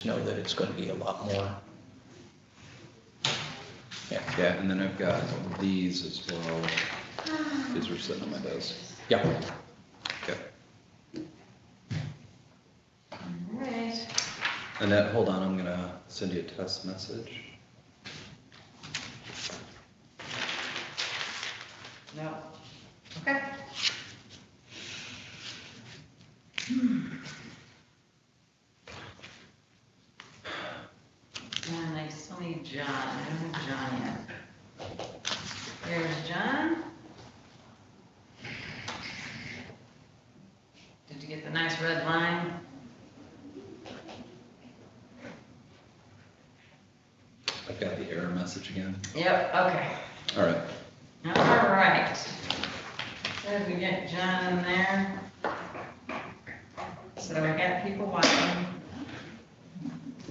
know that it's going to be a lot more. Yeah, and then I've got these as well. These are sitting on my desk. Yeah. Okay. All right. Annette, hold on, I'm gonna send you a test message. No. Okay. And I still need John. I don't have John yet. There's John. Did you get the nice red line? I've got the error message again. Yep, okay. All right. All right. So we get John in there. So I got people watching.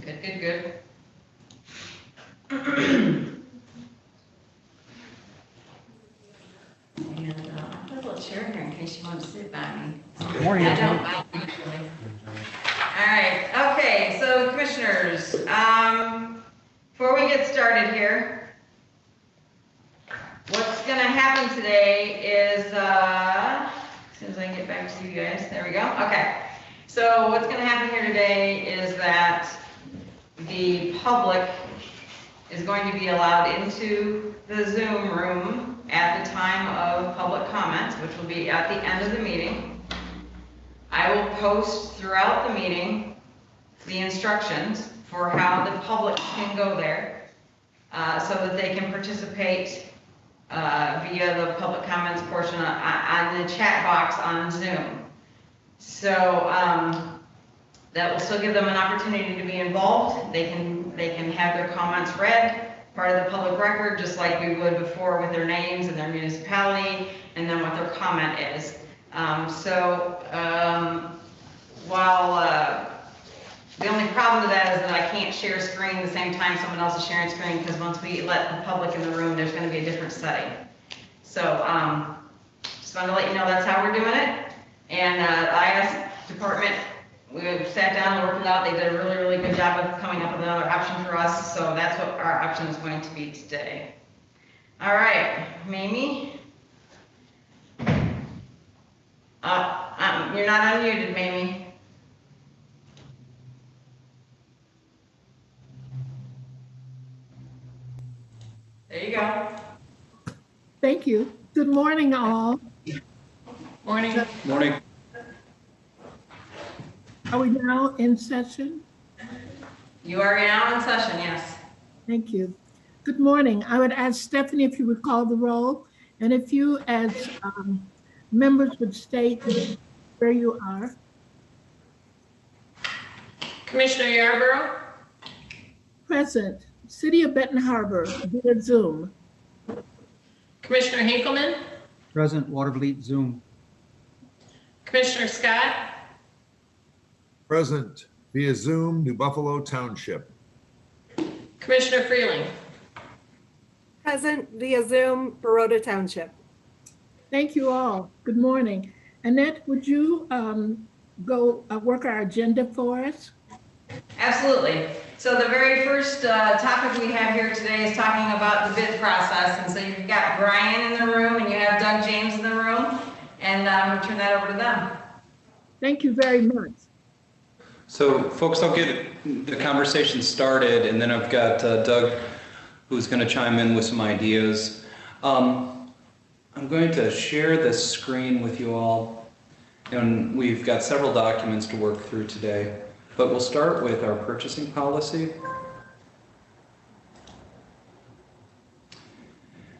Good, good, good. And I put a little chair here in case you want to sit by me. Good morning. I don't usually. All right, okay, so commissioners, before we get started here, what's gonna happen today is, as soon as I can get back to you guys, there we go, okay. So what's gonna happen here today is that the public is going to be allowed into the Zoom room at the time of public comments, which will be at the end of the meeting. I will post throughout the meeting the instructions for how the public can go there so that they can participate via the public comments portion on the chat box on Zoom. So that will still give them an opportunity to be involved. They can have their comments read, part of the public record, just like we would before with their names and their municipality, and then what their comment is. While the only problem to that is that I can't share screen the same time someone else is sharing screen, because once we let the public in the room, there's going to be a different setting. So just wanted to let you know that's how we're doing it. And the IS department, we sat down and worked it out. They did a really, really good job of coming up with another option for us. So that's what our option is going to be today. All right, Mamie. You're not unmuted, Mamie. There you go. Thank you. Good morning, all. Morning. Morning. Are we now in session? You are now in session, yes. Thank you. Good morning. I would ask Stephanie if you would call the roll, and if you as members would state where you are. Commissioner Yarborough? Present. City of Benton Harbor via Zoom. Commissioner Hinkleman? Present, Watervliet, Zoom. Commissioner Scott? Present via Zoom, New Buffalo Township. Commissioner Freeling? Present via Zoom, Baroda Township. Thank you all. Good morning. Annette, would you go work our agenda for us? Absolutely. So the very first topic we have here today is talking about the bid process. And so you've got Brian in the room and you have Doug James in the room. And I'm gonna turn that over to them. Thank you very much. So folks, I'll get the conversation started, and then I've got Doug who's going to chime in with some ideas. I'm going to share this screen with you all, and we've got several documents to work through today, but we'll start with our purchasing policy.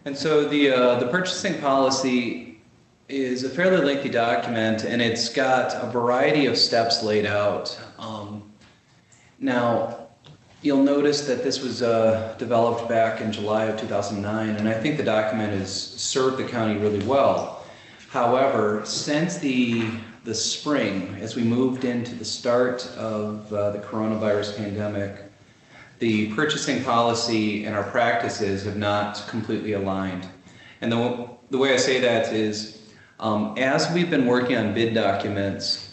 And so the purchasing policy is a fairly lengthy document, and it's got a variety of steps laid out. Now, you'll notice that this was developed back in July of 2009, and I think the document has served the county really well. However, since the spring, as we moved into the start of the coronavirus pandemic, the purchasing policy and our practices have not completely aligned. And the way I say that is, as we've been working on bid documents,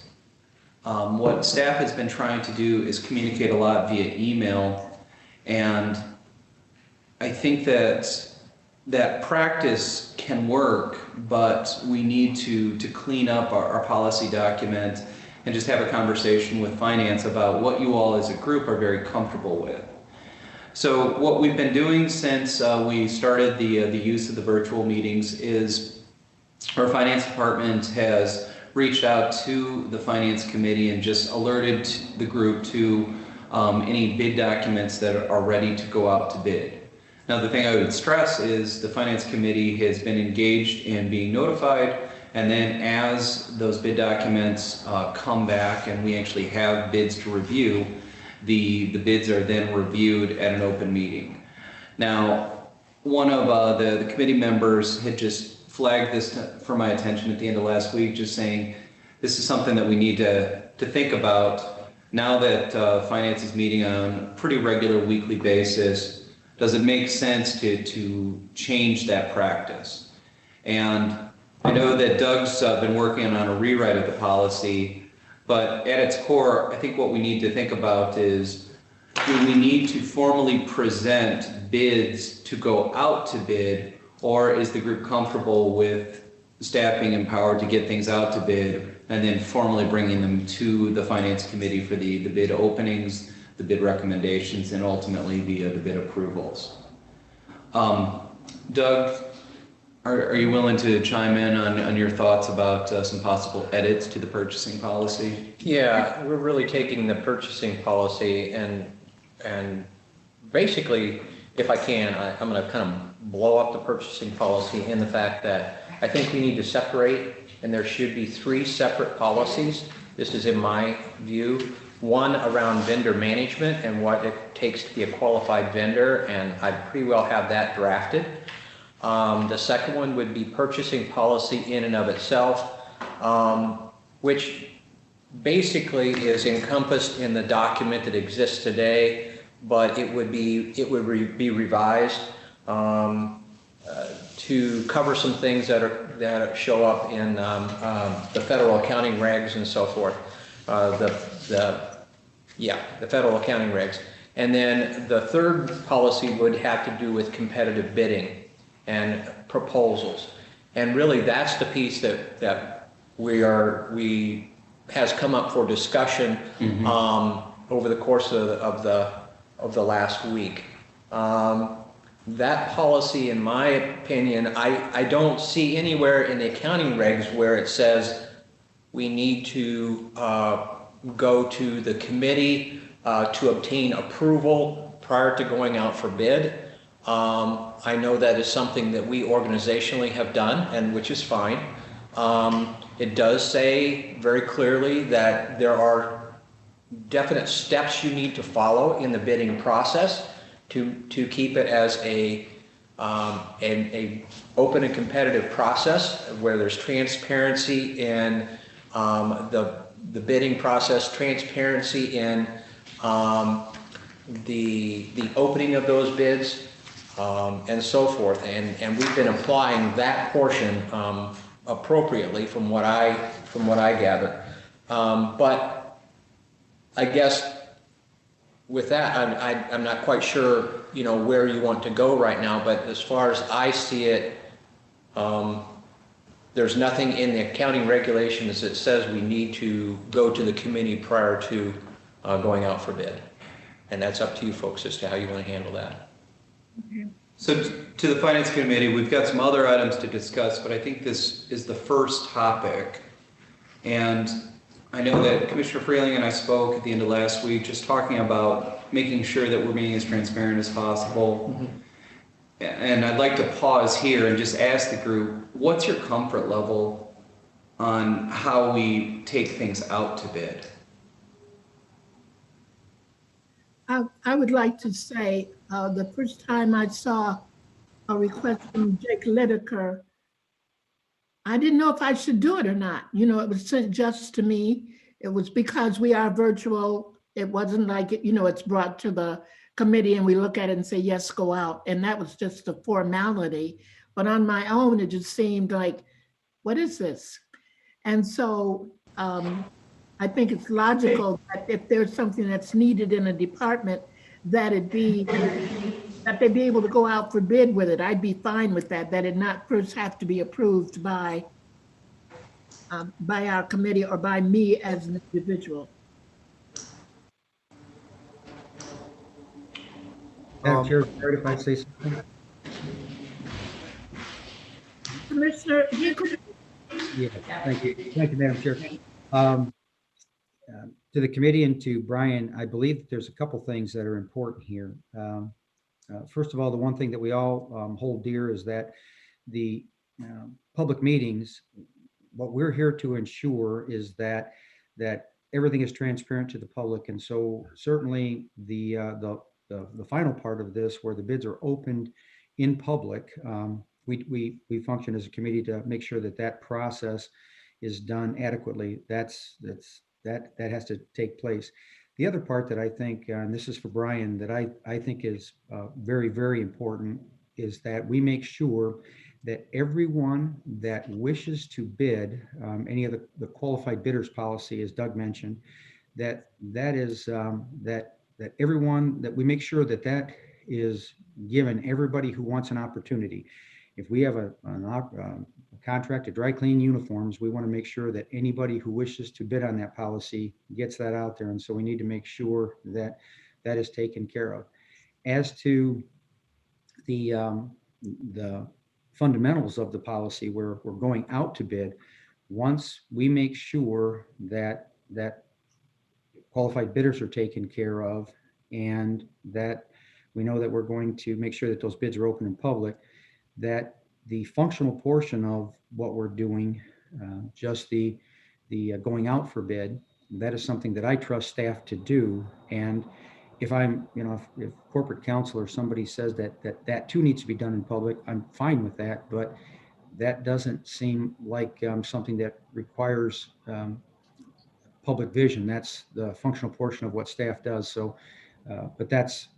What staff has been trying to do is communicate a lot via email, and I think that practice can work, but we need to clean up our policy document and just have a conversation with finance about what you all as a group are very comfortable with. So what we've been doing since we started the use of the virtual meetings is our finance department has reached out to the finance committee and just alerted the group to any bid documents that are ready to go out to bid. Now, the thing I would stress is the finance committee has been engaged in being notified, and then as those bid documents come back and we actually have bids to review, the bids are then reviewed at an open meeting. Now, one of the committee members had just flagged this for my attention at the end of last week, just saying this is something that we need to think about now that finance is meeting on a pretty regular weekly basis. Does it make sense to change that practice? And I know that Doug's been working on a rewrite of the policy, but at its core, I think what we need to think about is, do we need to formally present bids to go out to bid, or is the group comfortable with staff being empowered to get things out to bid and then formally bringing them to the finance committee for the bid openings, the bid recommendations, and ultimately the bid approvals? Doug, are you willing to chime in on your thoughts about some possible edits to the purchasing policy? Yeah, we're really taking the purchasing policy and basically, if I can, I'm going to kind of blow up the purchasing policy in the fact that I think we need to separate, and there should be 3 separate policies. This is in my view. One around vendor management and what it takes to be a qualified vendor, and I pretty well have that drafted. The second one would be purchasing policy in and of itself, which basically is encompassed in the document that exists today, but it would be revised to cover some things that show up in the federal accounting regs and so forth. The federal accounting regs. And then the third policy would have to do with competitive bidding and proposals. And really that's the piece that has come up for discussion over the course of the last week. That policy, in my opinion, I don't see anywhere in the accounting regs where it says we need to go to the committee to obtain approval prior to going out for bid. I know that is something that we organizationally have done, and which is fine. It does say very clearly that there are definite steps you need to follow in the bidding process to keep it as an open and competitive process where there's transparency in the bidding process, transparency in the opening of those bids, and so forth. And we've been applying that portion appropriately from what I gather. But I guess with that, I'm not quite sure, where you want to go right now. But as far as I see it, there's nothing in the accounting regulations that says we need to go to the committee prior to going out for bid. And that's up to you folks as to how you want to handle that. Okay. So to the finance committee, we've got some other items to discuss, but I think this is the first topic. And I know that Commissioner Freeling and I spoke at the end of last week just talking about making sure that we're being as transparent as possible. And I'd like to pause here and just ask the group, what's your comfort level on how we take things out to bid? I would like to say the first time I saw a request from Jake Lideker, I didn't know if I should do it or not. It was sent just to me. It was because we are virtual. It wasn't like, it's brought to the committee and we look at it and say, yes, go out. And that was just a formality. But on my own, it just seemed like, what is this? And so I I think it's logical that if there's something that's needed in a department, that they be able to go out for bid with it. I'd be fine with that, that it not first have to be approved by our committee or by me as an individual. Madam Chair, sorry if I say something. Commissioner Hinkle? Yeah, thank you. Thank you, Madam Chair. To the committee and to Brian, I believe that there's a couple things that are important here. First of all, the one thing that we all hold dear is that the public meetings, what we're here to ensure is that everything is transparent to the public. And so certainly the final part of this, where the bids are opened in public, we function as a committee to make sure that process is done adequately. That has to take place. The other part that I think, and this is for Brian, that I think is very, very important, is that we make sure that everyone that wishes to bid, any of the qualified bidders policy, as Doug mentioned, that everyone, that we make sure that is given everybody who wants an opportunity. If we have a contract to dry clean uniforms, we want to make sure that anybody who wishes to bid on that policy gets that out there. And so we need to make sure that is taken care of. As to the fundamentals of the policy, where we're going out to bid, once we make sure that qualified bidders are taken care of, and that we know that we're going to make sure that those bids are open in public, that the functional portion of what we're doing, just the going out for bid, that is something that I trust staff to do. And if I'm, if corporate counsel or somebody says that too needs to be done in public, I'm fine with that. But that doesn't seem like something that requires public vision. That's the functional portion of what staff does. So, but that's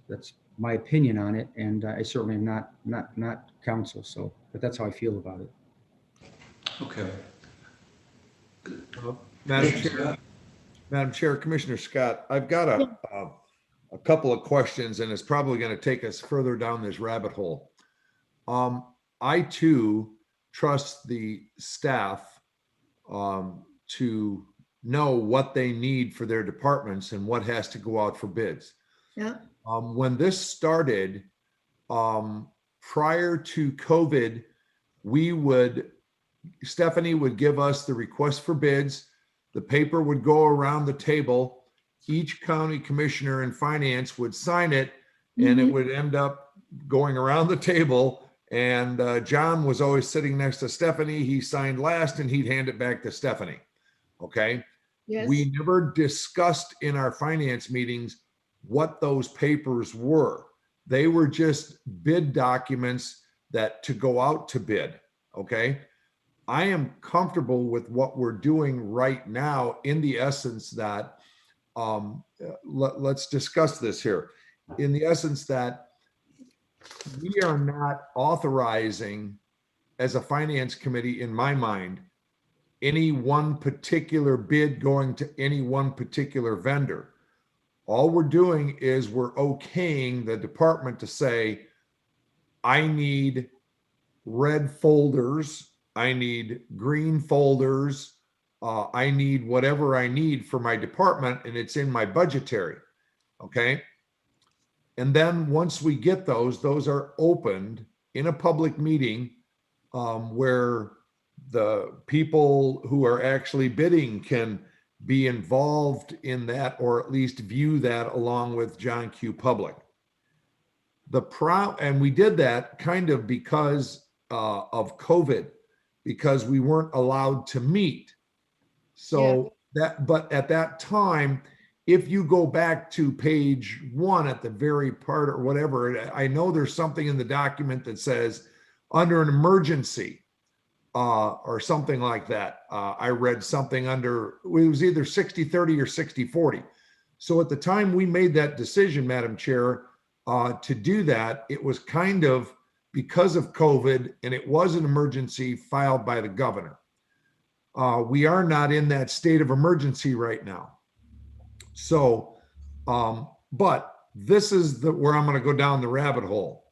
my opinion on it, and I certainly am not counsel. So, but that's how I feel about it. Okay. Madam Chair, Commissioner Scott, I've got a couple of questions, and it's probably going to take us further down this rabbit hole. I too trust the staff to know what they need for their departments and what has to go out for bids. Yeah. When this started, prior to COVID, Stephanie would give us the request for bids. The paper would go around the table. Each county commissioner in finance would sign it, and it would end up going around the table. And John was always sitting next to Stephanie. He signed last, and he'd hand it back to Stephanie. Okay. Yes. We never discussed in our finance meetings what those papers were. They were just bid documents that to go out to bid. Okay. I am comfortable with what we're doing right now, in the essence that, let's discuss this here, in the essence that we are not authorizing, as a finance committee, in my mind, any one particular bid going to any one particular vendor. All we're doing is we're okaying the department to say, I need red folders, I need green folders, I need whatever I need for my department, and it's in my budgetary. Okay. And then once we get those are opened in a public meeting, where the people who are actually bidding can be involved in that, or at least view that along with John Q. Public. And we did that kind of because of COVID, because we weren't allowed to meet. So but at that time, if you go back to page 1 at the very part or whatever, I know there's something in the document that says under an emergency, or something like that. I read something under, it was either 60-30 or 60-40. So at the time we made that decision, Madam Chair, to do that, it was kind of because of COVID, and it was an emergency filed by the governor. We are not in that state of emergency right now. So, but this is where I'm going to go down the rabbit hole.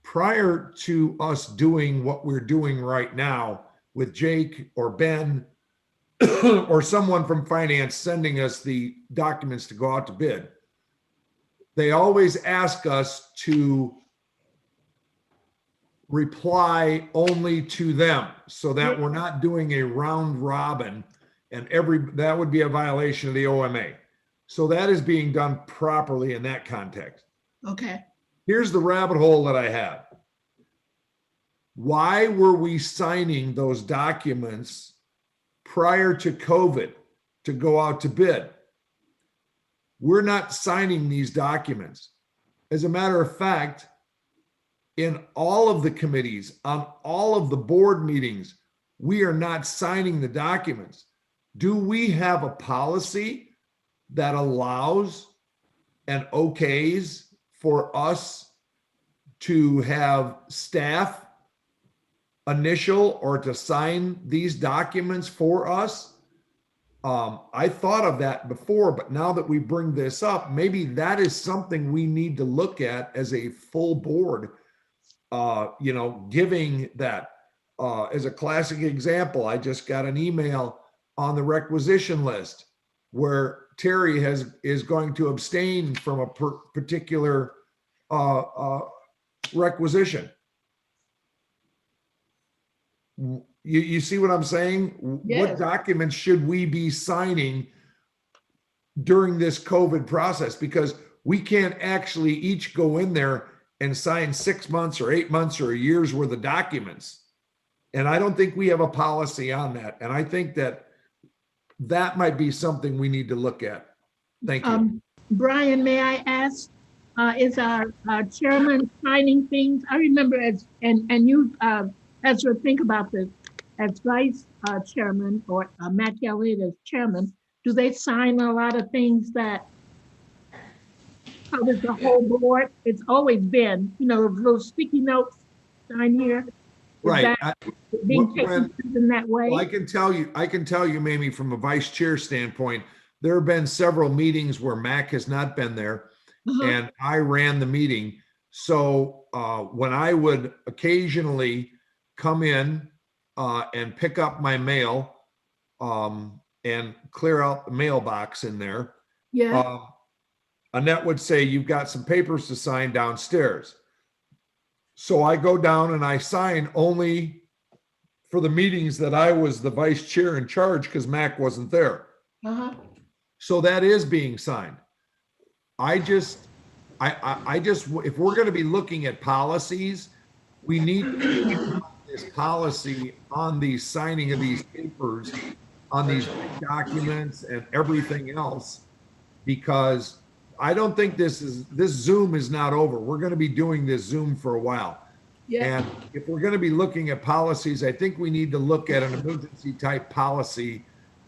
Prior to us doing what we're doing right now with Jake or Ben or someone from finance sending us the documents to go out to bid, they always ask us to reply only to them so that we're not doing a round robin, and that would be a violation of the OMA. So that is being done properly in that context. Okay. Here's the rabbit hole that I have. Why were we signing those documents prior to COVID to go out to bid? We're not signing these documents. As a matter of fact, in all of the committees, on all of the board meetings, we are not signing the documents. Do we have a policy that allows and okays for us to have staff initial or to sign these documents for us? I thought of that before, but now that we bring this up, maybe that is something we need to look at as a full board. Giving that as a classic example, I just got an email on the requisition list where Terry is going to abstain from a particular requisition. You see what I'm saying? Yes. What documents should we be signing during this COVID process? Because we can't actually each go in there and sign 6 months or 8 months or a year's worth of documents. And I don't think we have a policy on that. And I think that might be something we need to look at. Thank you. Brian, may I ask, is our chairman signing things? I remember and you, Ezra, think about this, as vice chairman or Matt Elliott as chairman, do they sign a lot of things that covers the whole board? It's always been, those sticky notes sign here. Right. Being taken in that way? Well, I can tell you, Mamie, from a vice chair standpoint, there have been several meetings where Mac has not been there, and I ran the meeting. So when I would occasionally come in and pick up my mail and clear out the mailbox in there, Yeah. Annette would say, "You've got some papers to sign downstairs." So I go down and I sign only for the meetings that I was the vice chair in charge because Mac wasn't there. So that is being signed. I just, if we're going to be looking at policies, we need to keep this policy on the signing of these papers, on these documents and everything else, because I don't think this Zoom is not over. We're going to be doing this Zoom for a while. Yeah. And if we're going to be looking at policies, I think we need to look at an emergency type policy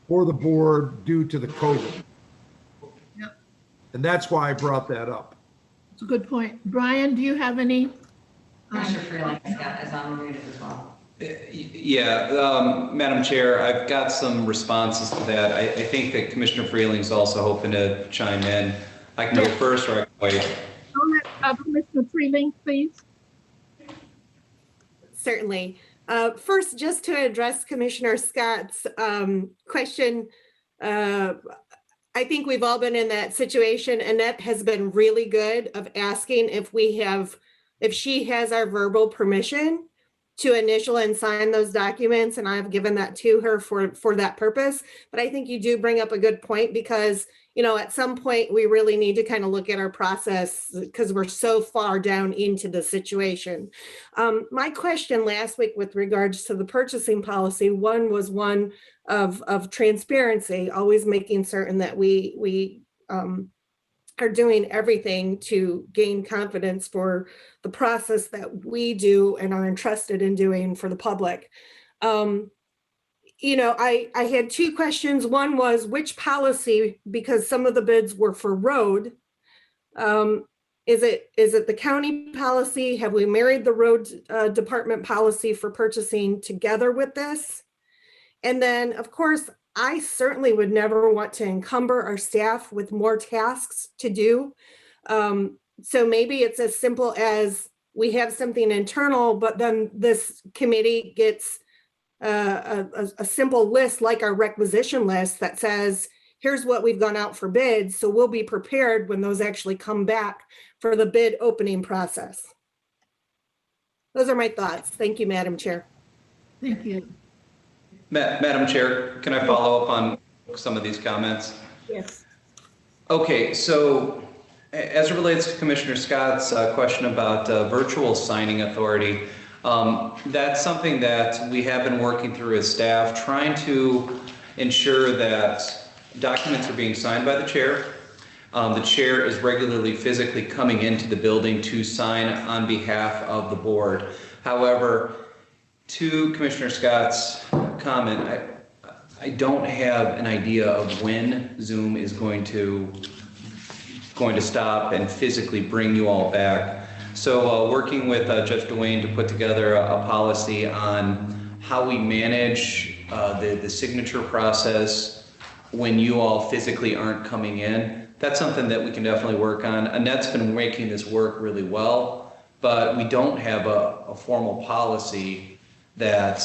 for the board due to the COVID. Yep. And that's why I brought that up. It's a good point. Brian, do you have any? Commissioner Freeling is on mute as well. Yeah, Madam Chair, I've got some responses to that. I think that Commissioner Freeling's also hoping to chime in. I can go first or I can wait. Commissioner Freeling, please. Certainly. First, just to address Commissioner Scott's question, I think we've all been in that situation. Annette has been really good of asking if she has our verbal permission to initial and sign those documents, and I've given that to her for that purpose. But I think you do bring up a good point, because at some point we really need to kind of look at our process, because we're so far down into the situation. My question last week with regards to the purchasing policy, one was one of transparency, always making certain that we are doing everything to gain confidence for the process that we do and are entrusted in doing for the public. I had two questions. One was which policy, because some of the bids were for road. Is it the county policy? Have we married the road department policy for purchasing together with this? And then, of course, I certainly would never want to encumber our staff with more tasks to do. So maybe it's as simple as we have something internal, but then this committee gets a simple list like our requisition list that says, here's what we've gone out for bids. So we'll be prepared when those actually come back for the bid opening process. Those are my thoughts. Thank you, Madam Chair. Thank you. Madam Chair, can I follow up on some of these comments? Yes. Okay, so as it relates to Commissioner Scott's question about virtual signing authority, that's something that we have been working through as staff, trying to ensure that documents are being signed by the chair. The chair is regularly physically coming into the building to sign on behalf of the board. However, to Commissioner Scott's comment, I don't have an idea of when Zoom is going to stop and physically bring you all back. So working with Judge Dwayne to put together a policy on how we manage the signature process when you all physically aren't coming in, that's something that we can definitely work on. Annette's been making this work really well, but we don't have a formal policy that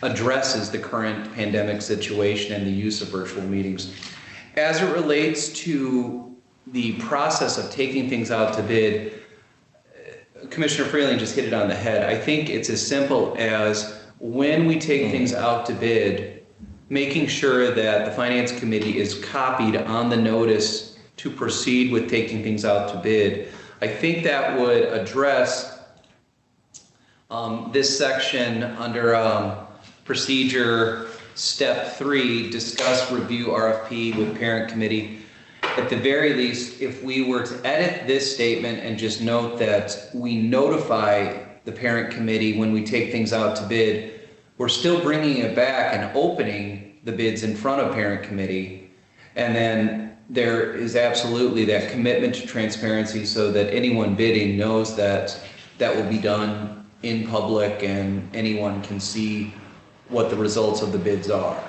addresses the current pandemic situation and the use of virtual meetings. As it relates to the process of taking things out to bid, Commissioner Freeling just hit it on the head. I think it's as simple as when we take things out to bid, making sure that the Finance Committee is copied on the notice to proceed with taking things out to bid. I think that would address this section under procedure step 3, discuss review RFP with parent committee. At the very least, if we were to edit this statement and just note that we notify the parent committee when we take things out to bid, we're still bringing it back and opening the bids in front of parent committee. And then there is absolutely that commitment to transparency so that anyone bidding knows that that will be done in public and anyone can see what the results of the bids are.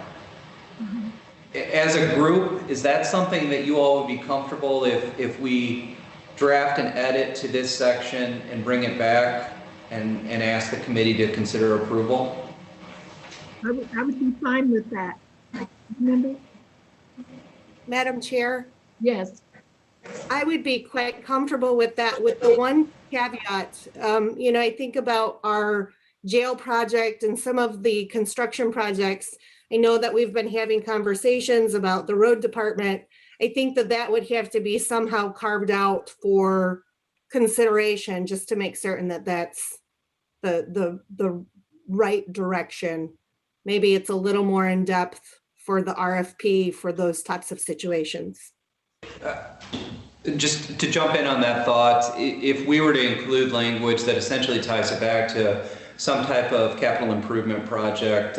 As a group, is that something that you all would be comfortable if we draft an edit to this section and bring it back and ask the committee to consider approval? I would be fine with that. Remember? Madam Chair, Yes. I would be quite comfortable with that, with the one caveat. I think about our jail project and some of the construction projects. I know that we've been having conversations about the road department. I think that would have to be somehow carved out for consideration, just to make certain that that's the right direction. Maybe it's a little more in depth for the RFP for those types of situations. Just to jump in on that thought, if we were to include language that essentially ties it back to some type of capital improvement project,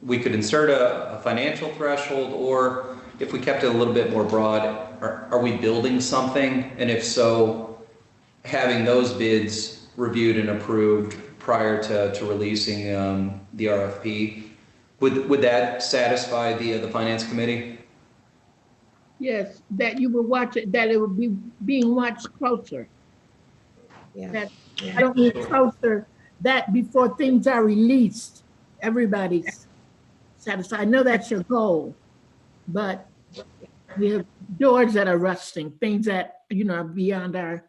we could insert a financial threshold, or if we kept it a little bit more broad, are we building something? And if so, having those bids reviewed and approved prior to releasing the RFP, would that satisfy the Finance Committee? Yes, that you would watch it, that it would be being watched closer. Yeah. That I don't mean closer, that before things are released, everybody's satisfied. I know that's your goal, but we have doors that are rusting, things that, are beyond our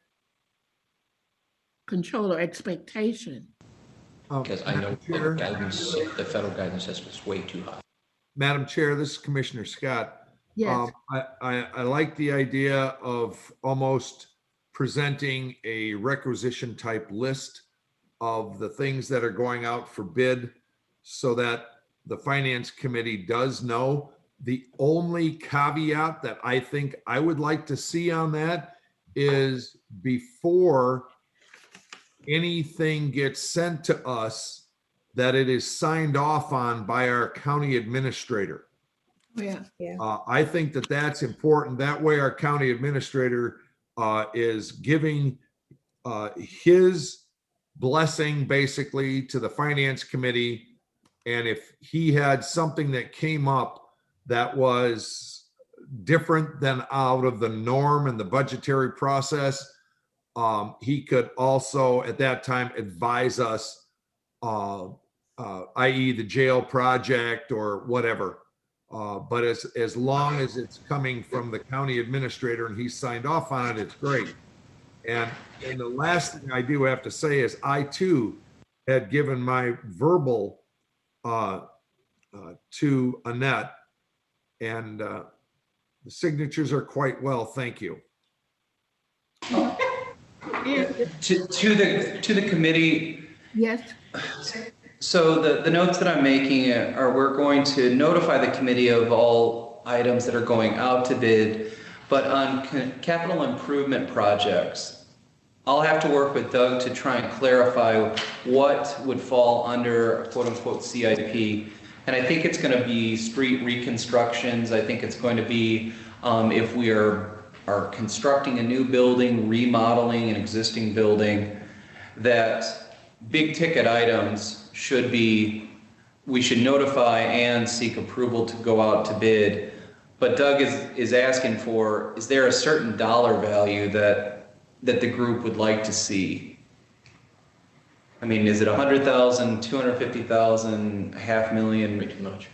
control or expectation. Because I know Madam Chair, the federal guidance is way too high. Madam Chair, this is Commissioner Scott. Yes, I like the idea of almost presenting a requisition type list of the things that are going out for bid so that the Finance Committee does know. The only caveat that I think I would like to see on that is before anything gets sent to us, that it is signed off on by our county administrator. yeah, I think that that's important. That way our county administrator is giving his blessing basically to the Finance Committee And if he had something that came up that was different than out of the norm in the budgetary process, he could also at that time advise us, i.e. the jail project or whatever. But as long as it's coming from the county administrator and he signed off on it, it's great. And the last thing I do have to say is I too had given my verbal to Annette, and the signatures are quite well, thank you. To the committee. Yes, So the notes that I'm making are we're going to notify the committee of all items that are going out to bid, but on capital improvement projects, I'll have to work with Doug to try and clarify what would fall under quote unquote CIP. And I think it's going to be street reconstructions. I think it's going to be if we are constructing a new building, remodeling an existing building, that big ticket items we should notify and seek approval to go out to bid. But Doug is asking for, is there a certain dollar value that the group would like to see? I mean, is it 100,000, 250,000, $500,000? Way too much.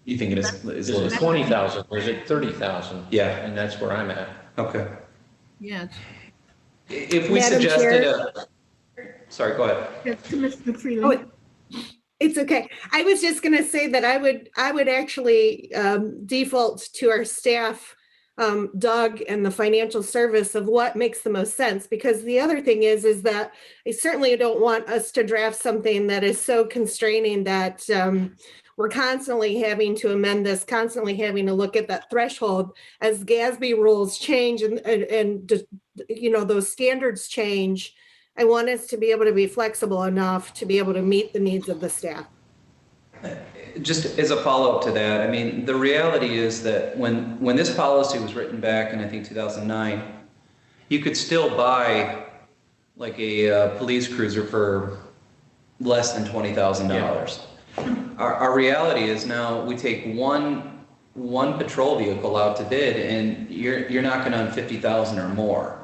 You think it is Is it 20,000 or is it 30,000? Yeah. And that's where I'm at. Okay. yes. If we Madam suggested Chair? sorry, go ahead. Yes, Commissioner Freeland. It's okay. I was just going to say that I would actually default to our staff, Doug, and the financial service of what makes the most sense. Because the other thing is that I certainly don't want us to draft something that is so constraining that we're constantly having to amend this, constantly having to look at that threshold as GASB rules change and those standards change. I want us to be able to be flexible enough to be able to meet the needs of the staff. Just as a follow-up to that, I mean, the reality is that when this policy was written back in, I think, 2009, you could still buy like a police cruiser for less than $20,000. Our reality is now we take one patrol vehicle out to bid and you're knocking on 50,000 or more.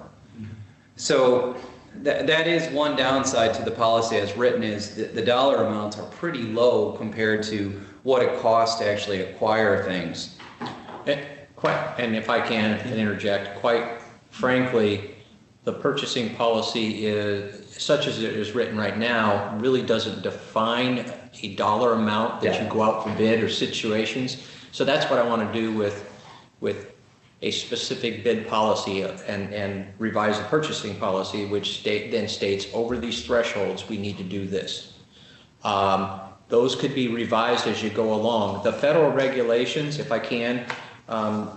So that is one downside to the policy as written, is the dollar amounts are pretty low compared to what it costs to actually acquire things. And if I can interject, quite frankly, the purchasing policy is, such as it is written right now, really doesn't define a dollar amount that you go out for bid or situations. So that's what I want to do with a specific bid policy and revise the purchasing policy, which then states over these thresholds, we need to do this. Those could be revised as you go along. The federal regulations, if I can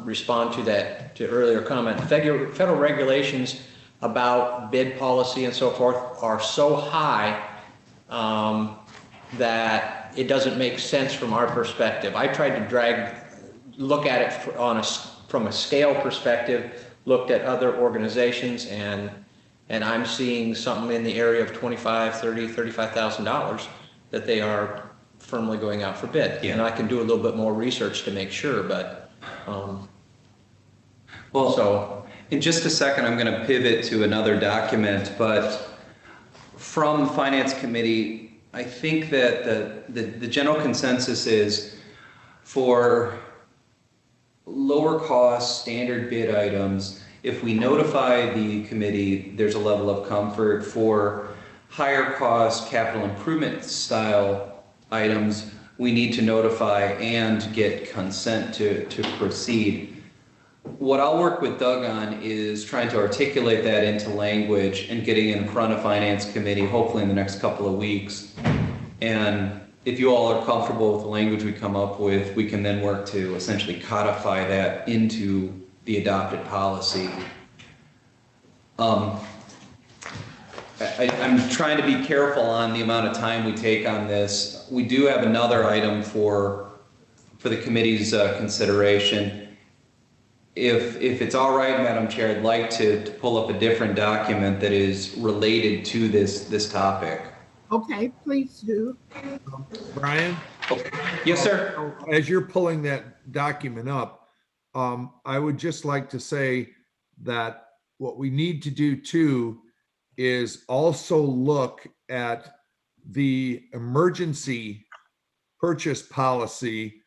respond to earlier comment, federal regulations about bid policy and so forth are so high that it doesn't make sense from our perspective. I tried to look at it from a scale perspective, looked at other organizations, and I'm seeing something in the area of $25,000, $30,000, $35,000 that they are firmly going out for bid. Yeah. And I can do a little bit more research to make sure, but in just a second, I'm going to pivot to another document, but from Finance Committee, I think that the general consensus is for lower cost standard bid items, if we notify the committee, there's a level of comfort. For higher cost capital improvement style items, we need to notify and get consent to proceed. What I'll work with Doug on is trying to articulate that into language and getting in front of Finance Committee, hopefully in the next couple of weeks. And if you all are comfortable with the language we come up with, we can then work to essentially codify that into the adopted policy. I'm trying to be careful on the amount of time we take on this. We do have another item for the committee's consideration. If it's all right, Madam Chair, I'd like to pull up a different document that is related to this topic. Okay, please do. Brian? Yes, sir. As you're pulling that document up, I would just like to say that what we need to do too is also look at the emergency purchase policy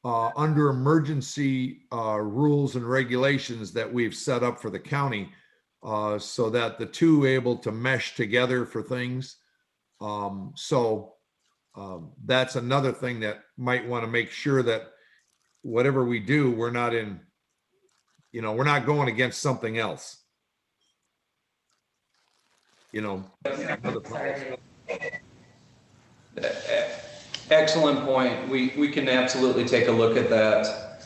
under emergency rules and regulations that we've set up for the county, so that the two able to mesh together for things. That's another thing that might want to make sure that whatever we do, we're not in, we're not going against something else. Other policy. Excellent point. We can absolutely take a look at that.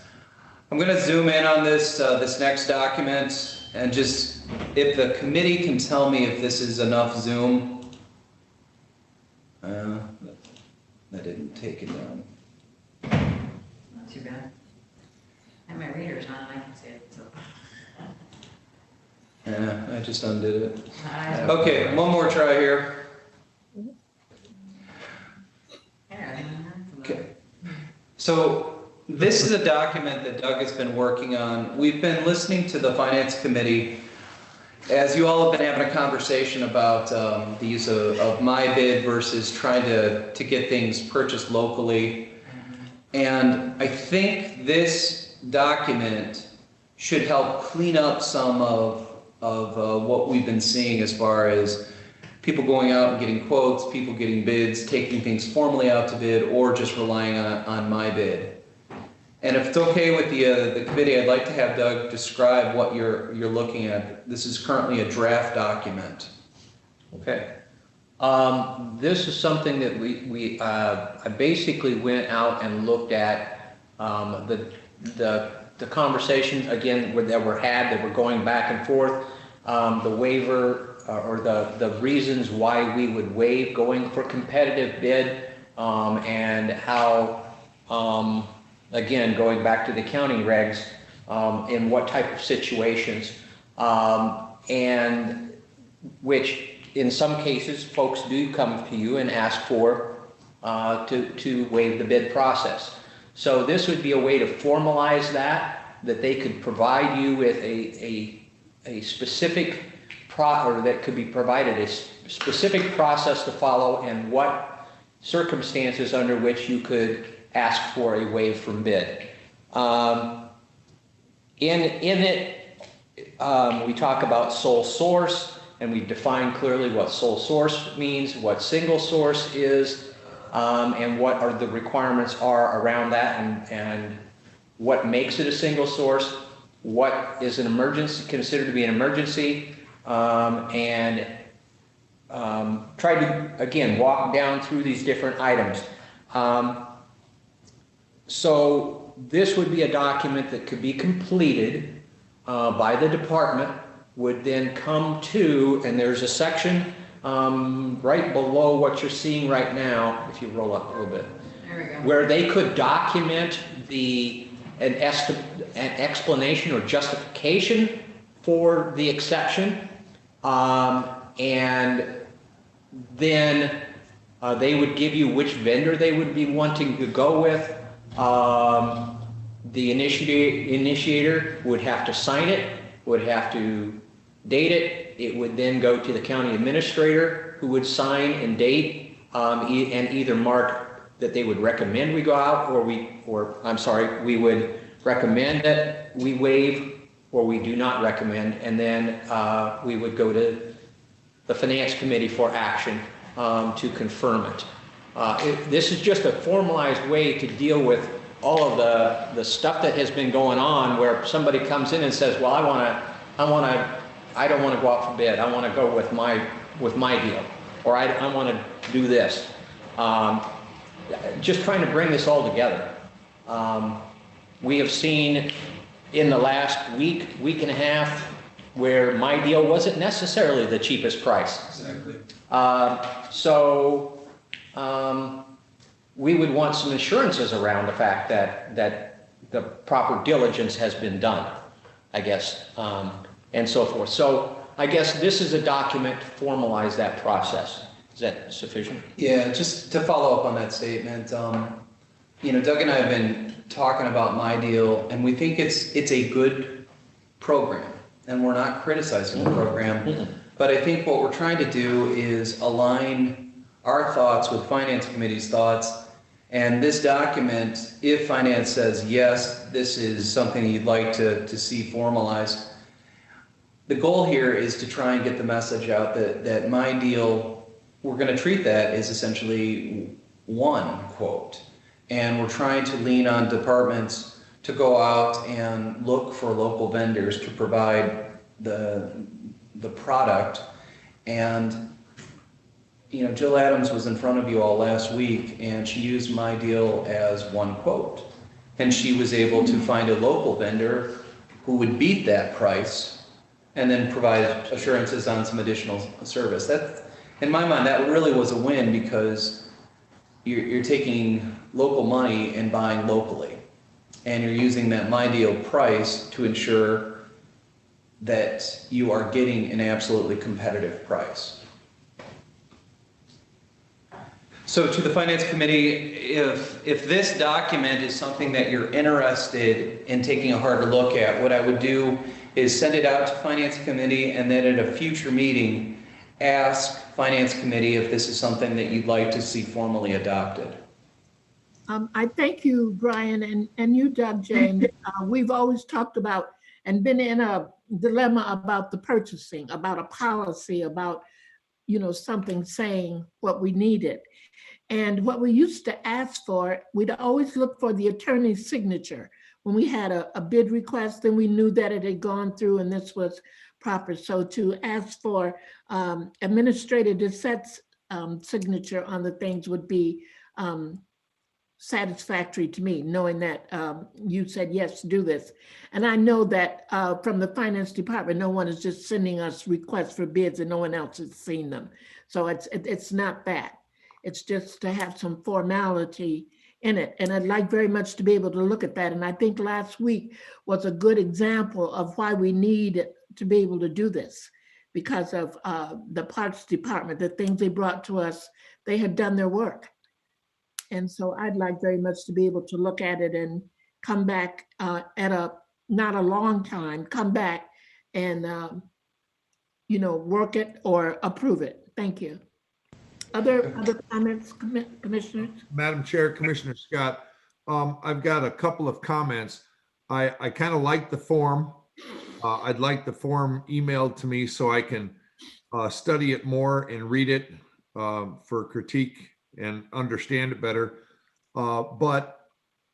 I'm going to zoom in on this next document, and just, if the committee can tell me if this is enough zoom. That didn't take it down. Not too bad. And my reader's on, I can see it, so. Yeah, I just undid it. I- Okay, one more try here. Okay. So this is a document that Doug has been working on. We've been listening to the Finance Committee as you all have been having a conversation about the use of my bid versus trying to get things purchased locally. And I think this document should help clean up some of what we've been seeing as far as people going out and getting quotes, people getting bids, taking things formally out to bid, or just relying on my bid. And if it's okay with the committee, I'd like to have Doug describe what you're looking at. This is currently a draft document. Okay. This is something that I basically went out and looked at the conversation again that were going back and forth, the waiver or the reasons why we would waive going for competitive bid, and how, again, going back to the county regs, in what type of situations, and which in some cases folks do come to you and ask for to waive the bid process. So this would be a way to formalize that they could provide you with a specific or that could be provided a specific process to follow, and what circumstances under which you could ask for a waive from bid. In it, we talk about sole source, and we define clearly what sole source means, what single source is, and what are the requirements are around that, and what makes it a single source, what is an emergency, considered to be an emergency, and try to, again, walk down through these different items. So this would be a document that could be completed by the department, would then come to, and there's a section right below what you're seeing right now, if you roll up a little bit, There we go. where they could document an explanation or justification for the exception, and then they would give you which vendor they would be wanting to go with. The initiator would have to sign it, would have to date it. It would then go to the county administrator, who would sign and date, and either mark that they would recommend we go out, or we would recommend that we waive, or we do not recommend, and then we would go to the finance committee for action to confirm it. This is just a formalized way to deal with all of the stuff that has been going on, where somebody comes in and says, well, I don't want to go out for bid. I want to go with my deal, or I want to do this. Just trying to bring this all together. We have seen in the last week and a half, where my deal wasn't necessarily the cheapest price. Exactly. We would want some assurances around the fact that the proper diligence has been done, I guess, and so forth. So I guess this is a document to formalize that process. Is that sufficient? Yeah, just to follow up on that statement, Doug and I have been talking about My Deal, and we think it's a good program, and we're not criticizing the program. But I think what we're trying to do is align our thoughts with Finance Committee's thoughts. And this document, if Finance says, yes, this is something you'd like to see formalized, the goal here is to try and get the message out that My Deal, we're going to treat that as essentially one quote. And we're trying to lean on departments to go out and look for local vendors to provide the product. And Jill Adams was in front of you all last week, and she used My Deal as one quote. And she was able to find a local vendor who would beat that price and then provide assurances on some additional service. That, in my mind, that really was a win, because you're taking local money and buying locally. And you're using that My Deal price to ensure that you are getting an absolutely competitive price. So to the Finance Committee, if this document is something that you're interested in taking a harder look at, what I would do is send it out to Finance Committee, and then at a future meeting, ask Finance Committee if this is something that you'd like to see formally adopted. I thank you, Brian, and you, Doug James. We've always talked about and been in a dilemma about the purchasing, about a policy, about something saying what we needed. And what we used to ask for, we'd always look for the attorney's signature. When we had a bid request, then we knew that it had gone through and this was proper. So to ask for Administrator Dissett's signature on the things would be satisfactory to me, knowing that you said, yes, do this. And I know that from the Finance Department, no one is just sending us requests for bids and no one else has seen them. So it's not that. It's just to have some formality in it. And I'd like very much to be able to look at that. And I think last week was a good example of why we need to be able to do this, because of the Parks Department, the things they brought to us, they had done their work. And so I'd like very much to be able to look at it and come back not a long time, come back and, work it or approve it. Thank you. Other comments, Commissioners? Madam Chair, Commissioner Scott, I've got a couple of comments. I kind of like the form. I'd like the form emailed to me so I can study it more and read it for critique and understand it better. But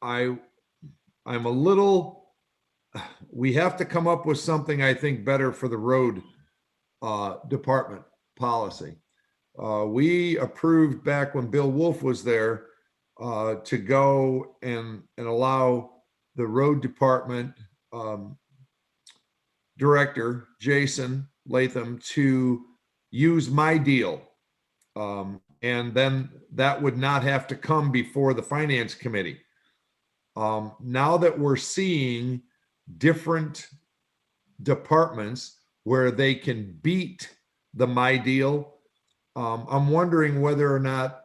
I'm a little, we have to come up with something, I think, better for the road department policy. We approved back when Bill Wolf was there to go and allow the road department director, Jason Latham, to use My Deal. And then that would not have to come before the Finance Committee. Now that we're seeing different departments where they can beat the My Deal, I'm wondering whether or not,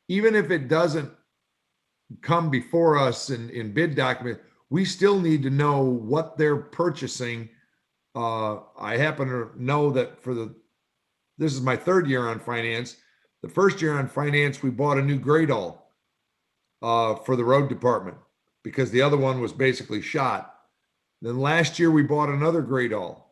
even if it doesn't come before us in bid document, we still need to know what they're purchasing. I happen to know that this is my third year on finance. The first year on finance, we bought a new Gradall for the road department because the other one was basically shot. Then last year we bought another Gradall,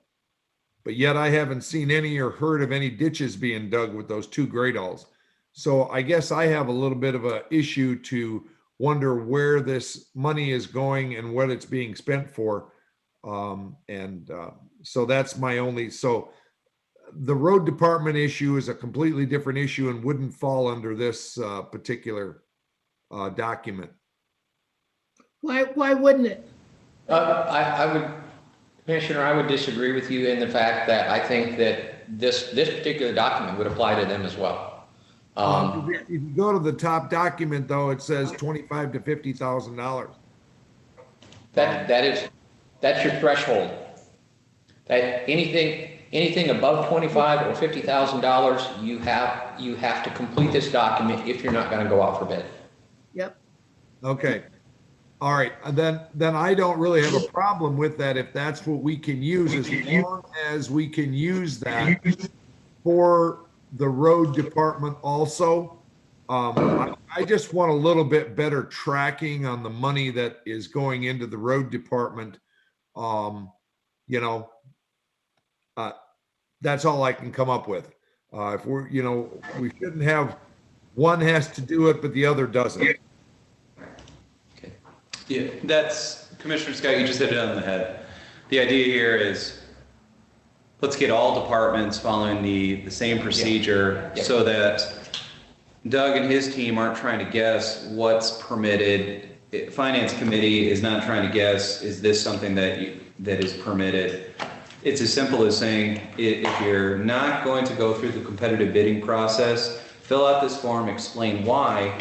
but yet I haven't seen any or heard of any ditches being dug with those two Gradalls. So I guess I have a little bit of an issue to wonder where this money is going and what it's being spent for. So that's my only, so the road department issue is a completely different issue and wouldn't fall under this particular document. Why wouldn't it? Commissioner, I would disagree with you in the fact that I think that this particular document would apply to them as well. If you go to the top document, though, it says $25,000 to $50,000. That's your threshold. That anything anything above 25 or $50,000, you have to complete this document if you're not going to go out for bid. Yep. Okay. All right. And then I don't really have a problem with that if that's what we can use, as long as we can use that for the road department also. I just want a little bit better tracking on the money that is going into the road department. You know, that's all I can come up with. If we're, you know, we shouldn't have one has to do it, but the other doesn't. Okay. Yeah, that's, Commissioner Scott, you just hit it on the head. The idea here is, let's get all departments following the same procedure so that Doug and his team aren't trying to guess what's permitted. Finance committee is not trying to guess, is this something that is permitted? It's as simple as saying, if you're not going to go through the competitive bidding process, fill out this form, explain why,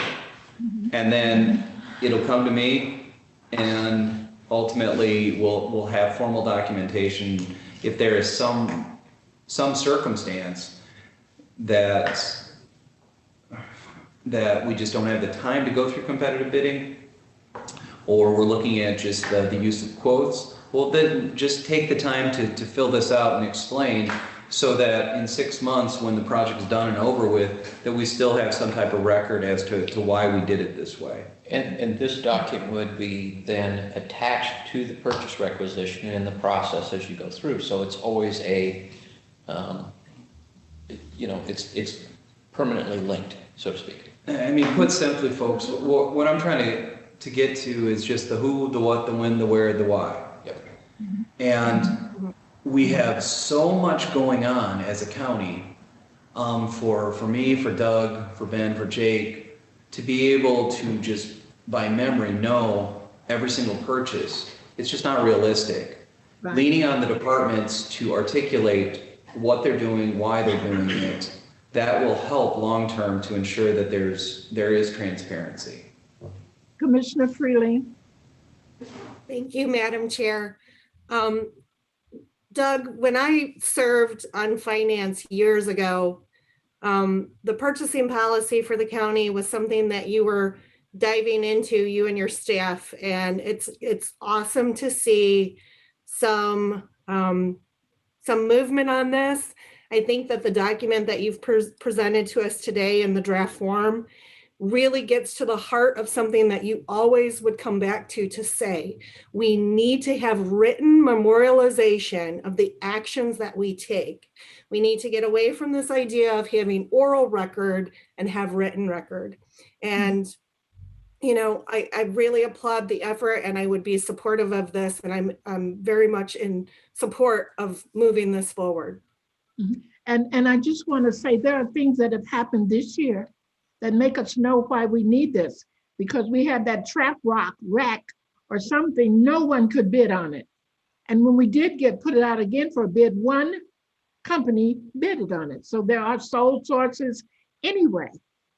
and then it'll come to me, and ultimately we'll have formal documentation. If there is some circumstance that we just don't have the time to go through competitive bidding, or we're looking at just the use of quotes, well, then just take the time to fill this out and explain, so that in 6 months, when the project is done and over with, that we still have some type of record as to why we did it this way. And this document would be then attached to the purchase requisition in the process as you go through. So it's always a, you know, it's permanently linked, so to speak. I mean, put simply, folks, what I'm trying to get to is just the who, the what, the when, the where, the why. Yep. And we have so much going on as a county, for me, for Doug, for Ben, for Jake, to be able to just by memory know every single purchase. It's just not realistic. Right. Leaning on the departments to articulate what they're doing, why they're doing it, that will help long-term to ensure that there is transparency. Commissioner Freeling. Thank you, Madam Chair. Doug, when I served on finance years ago, the purchasing policy for the county was something that you were diving into, you and your staff, and it's awesome to see some movement on this. I think that the document that you've presented to us today in the draft form really gets to the heart of something that you always would come back to say, we need to have written memorialization of the actions that we take. We need to get away from this idea of having oral record and have written record. And, you know, I really applaud the effort, and I would be supportive of this, and I'm very much in support of moving this forward. And I just want to say there are things that have happened this year that make us know why we need this, because we had that trap rack or something, no one could bid on it. And when we did put it out again for a bid, one company bidded on it. So there are sole sources anyway.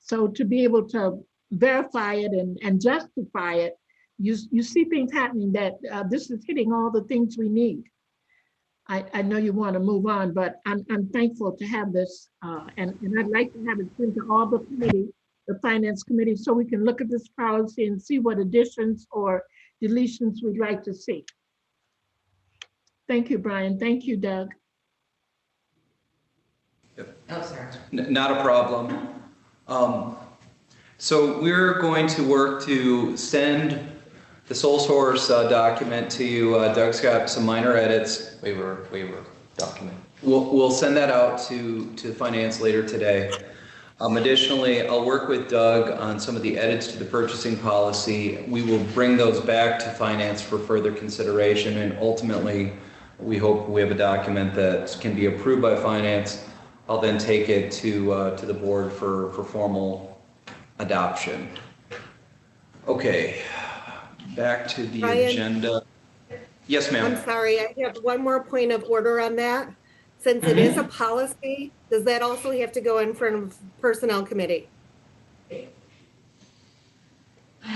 So to be able to verify it and justify it, you see things happening that this is hitting all the things we need. I know you want to move on, but I'm thankful to have this, and I'd like to have it sent to all the committee, the finance committee, so we can look at this policy and see what additions or deletions we'd like to see. Thank you, Brian. Thank you, Doug. Yep. Oh, sorry. Not a problem. So we're going to work to send the sole source document to you. Doug's got some minor edits. Waiver document. We'll send that out to finance later today. Additionally, I'll work with Doug on some of the edits to the purchasing policy. We will bring those back to finance for further consideration, and ultimately, we hope we have a document that can be approved by finance. I'll then take it to the board for formal adoption. Okay, back to the Brian? Agenda. Yes, ma'am. I'm sorry, I have one more point of order on that. Since it is a policy, does that also have to go in front of Personnel Committee? I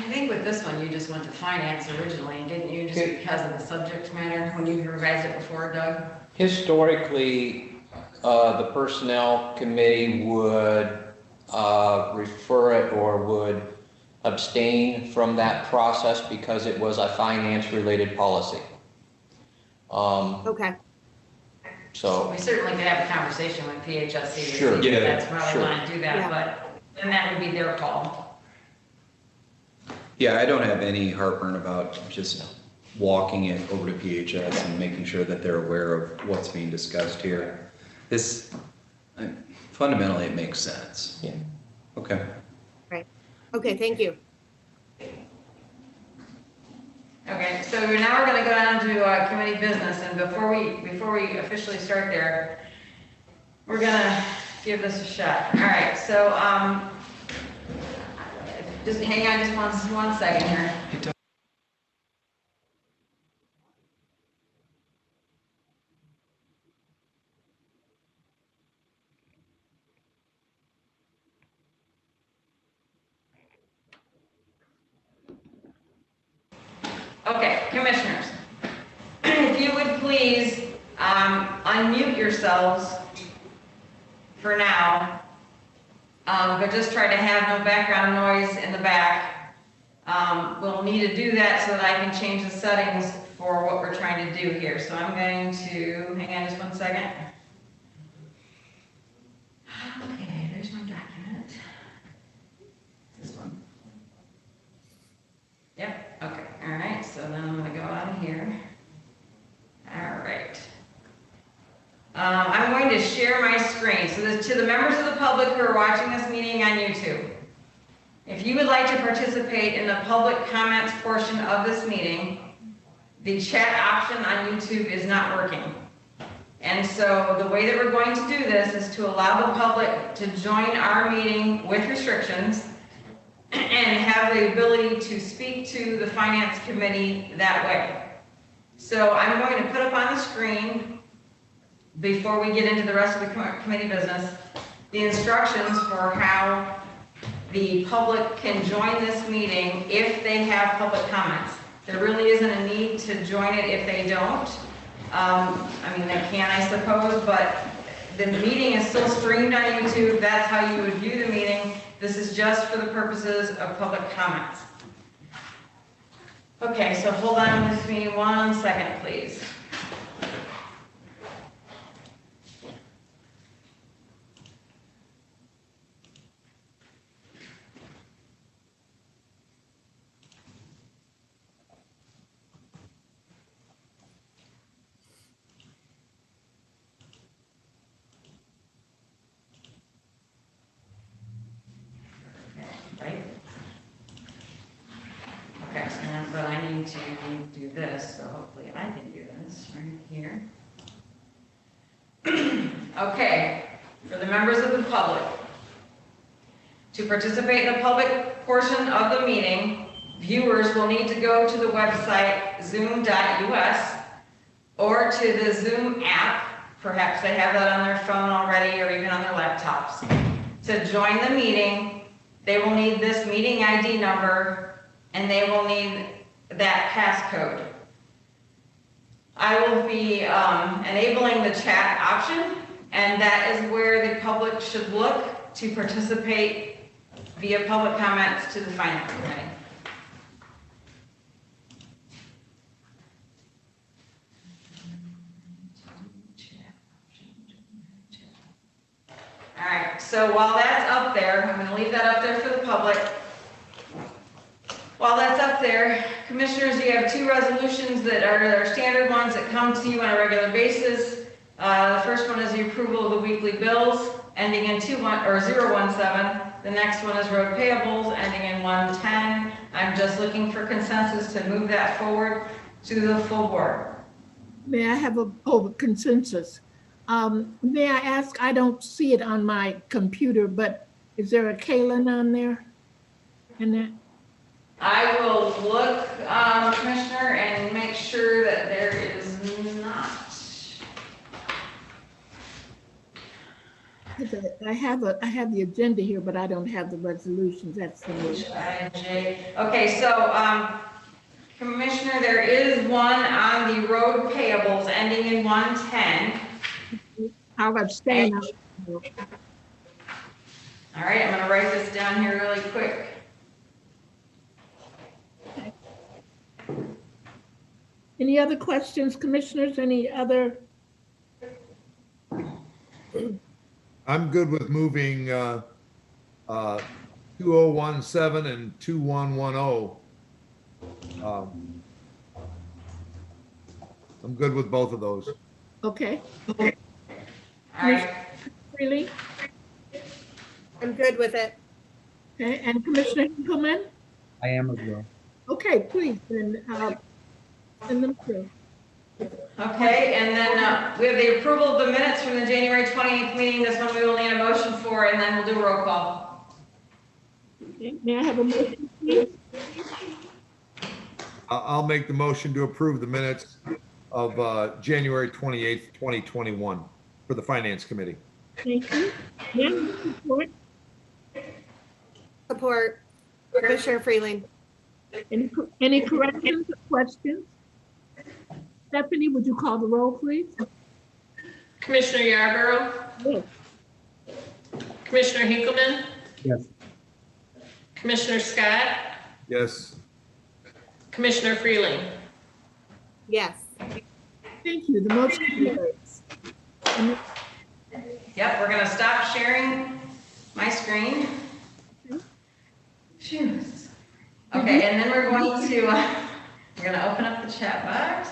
think with this one, you just went to finance originally, didn't you? Just because of the subject matter when you revised it before, Doug? Historically, the Personnel Committee would refer it or would abstain from that process because it was a finance-related policy. Okay, So, We certainly could have a conversation with PHSC to Sure. see Yeah, if that's where sure. they want to do that, Yeah. but then that would be their call. Yeah, I don't have any heartburn about just walking it over to PHS and making sure that they're aware of what's being discussed here. Fundamentally, it makes sense. yeah. Okay. okay, thank you. Okay, so now we're gonna go down to committee business, and before we officially start there, we're gonna give this a shot. All right, so, just hang on just one second here. Okay, commissioners, if you would please unmute yourselves for now, but just try to have no background noise in the back. We'll need to do that so that I can change the settings for what we're trying to do here. So I'm going to, hang on just one second. Okay, there's my document. This one. Yep, okay, all right, so then I'm gonna go out of here. All right. I'm going to share my screen. So this, to the members of the public who are watching this meeting on YouTube, if you would like to participate in the public comments portion of this meeting, the chat option on YouTube is not working. And so the way that we're going to do this is to allow the public to join our meeting with restrictions and have the ability to speak to the Finance Committee that way. So I'm going to put up on the screen, before we get into the rest of the committee business, the instructions for how the public can join this meeting if they have public comments. There really isn't a need to join it if they don't. I mean, they can, I suppose, but the meeting is still streamed on YouTube. That's how you would view the meeting. This is just for the purposes of public comments. Okay, so hold on with me 1 second, please. Right? Okay, but I need to do this, so hopefully I can do this right here. Okay, for the members of the public, to participate in the public portion of the meeting, viewers will need to go to the website zoom.us or to the Zoom app, perhaps they have that on their phone already or even on their laptops. To join the meeting, they will need this meeting ID number and they will need that passcode. I will be enabling the chat option, and that is where the public should look to participate via public comments to the Finance Committee. All right, so while that's up there, I'm going to leave that up there for the public. While that's up there, commissioners, you have two resolutions that are standard ones that come to you on a regular basis. The first one is the approval of the weekly bills ending in 017. The next one is road payables ending in 110. I'm just looking for consensus to move that forward to the full board. May I have a consensus? May I ask, I don't see it on my computer, but is there a Kalen on there? In that? I will look, Commissioner, and make sure that there is not. I have the agenda here, but I don't have the resolutions. That's the most. Okay, so, Commissioner, there is one on the road payables ending in 110. I'll abstain. All right, I'm gonna write this down here really quick. Any other questions, commissioners? Any other? I'm good with moving 2017 and 2110. I'm good with both of those. Okay. All right, Freely? I'm good with it. Okay, and Commissioner Hinkleman? I am as well. Okay, please, then, send them through. okay, and then we have the approval of the minutes from the January 28th meeting. This one we will need a motion for, and then we'll do a roll call. Okay, may I have a motion, please? I'll make the motion to approve the minutes of January 28th, 2021 for the Finance Committee. Thank you. Yeah, support. Support Commissioner Freeling. Any corrections or questions? Stephanie, would you call the roll, please? Commissioner Yarborough, Yes. Commissioner Hinkleman, Yes. Commissioner Scott, Yes. Commissioner Freeling. Yes. Thank you. The motion carries. And Yep, we're gonna stop sharing my screen. Phew. Okay, and then we're going to, we're gonna open up the chat box.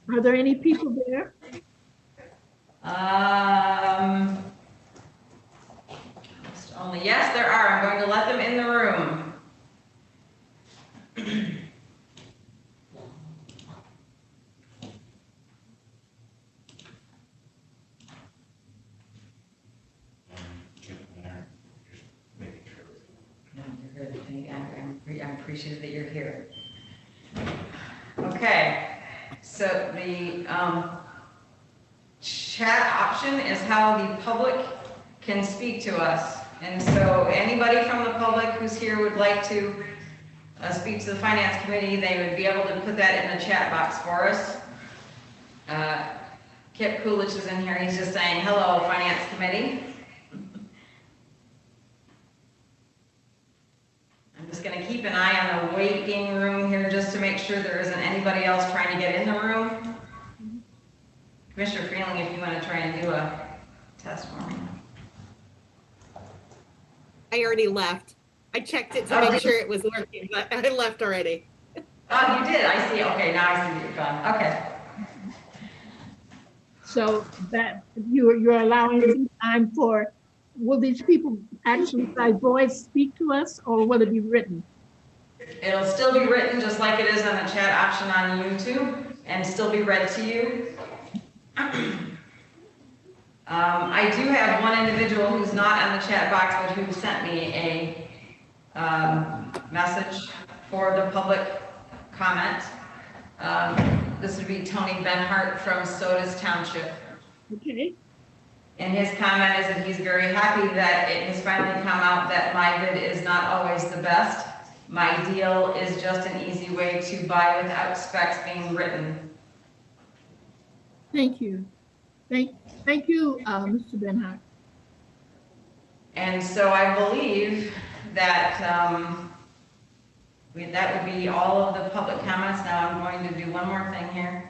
are there any people there? Only, yes, there are. I'm going to let them in the room. No, you're good. I'm appreciative that you're here. Okay, so the chat option is how the public can speak to us. And so anybody from the public who's here would like to speak to the Finance Committee, they would be able to put that in the chat box for us. Kip Coolidge is in here. He's just saying, hello, Finance Committee. I'm just going to keep an eye on the waiting room here just to make sure there isn't anybody else trying to get in the room. Commissioner Freeling, if you want to try and do a test for me. I already left. I checked it to Oh, make did sure it was working, but I left already. Oh, you did? I see. Okay, now I see that you're gone. Okay. So that you're allowing some time for, will these people actually by voice speak to us, or will it be written? It'll still be written just like it is on the chat option on YouTube and still be read to you. I do have one individual who's not on the chat box, but who sent me a message for the public comment. This would be Tony Benhart from Sodas Township. Okay, And his comment is that he's very happy that it has finally come out that my bid is not always the best. My deal is just an easy way to buy without specs being written. thank you. Thank you, Mr. Benhart. And so I believe that that would be all of the public comments. Now I'm going to do one more thing here.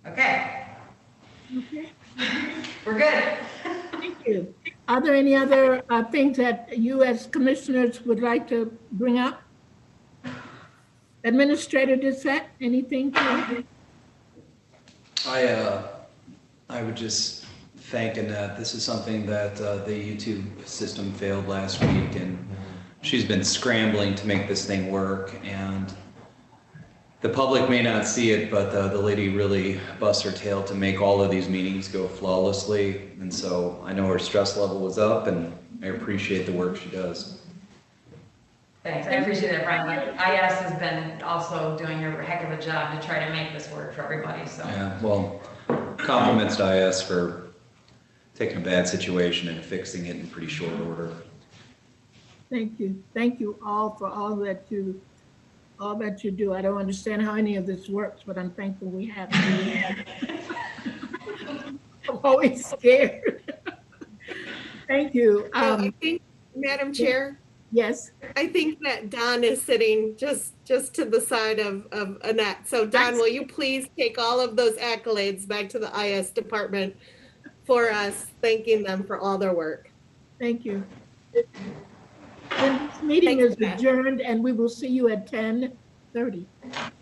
Okay, Okay, we're good. thank you. Are there any other things that you as commissioners would like to bring up? Administrator Dissett, anything? I would just thank Annette. This is something that the YouTube system failed last week, and she's been scrambling to make this thing work. And the public may not see it, but the lady really busts her tail to make all of these meetings go flawlessly. And so I know her stress level was up, and I appreciate the work she does. Thanks, I appreciate that, Brian. IS has been also doing a heck of a job to try to make this work for everybody, so. Yeah, well, Compliments to IS for taking a bad situation and fixing it in pretty short order. Thank you. Thank you all for all that you do. I don't understand how any of this works, but I'm thankful we have it. I'm always scared. Thank you. So I think, Madam Chair, Yes. I think that Don is sitting just to the side of Annette. So Don, will you please take all of those accolades back to the IS department for us, thanking them for all their work. Thank you. Then this meeting Thanks, is Matt. adjourned and we will see you at 10:30.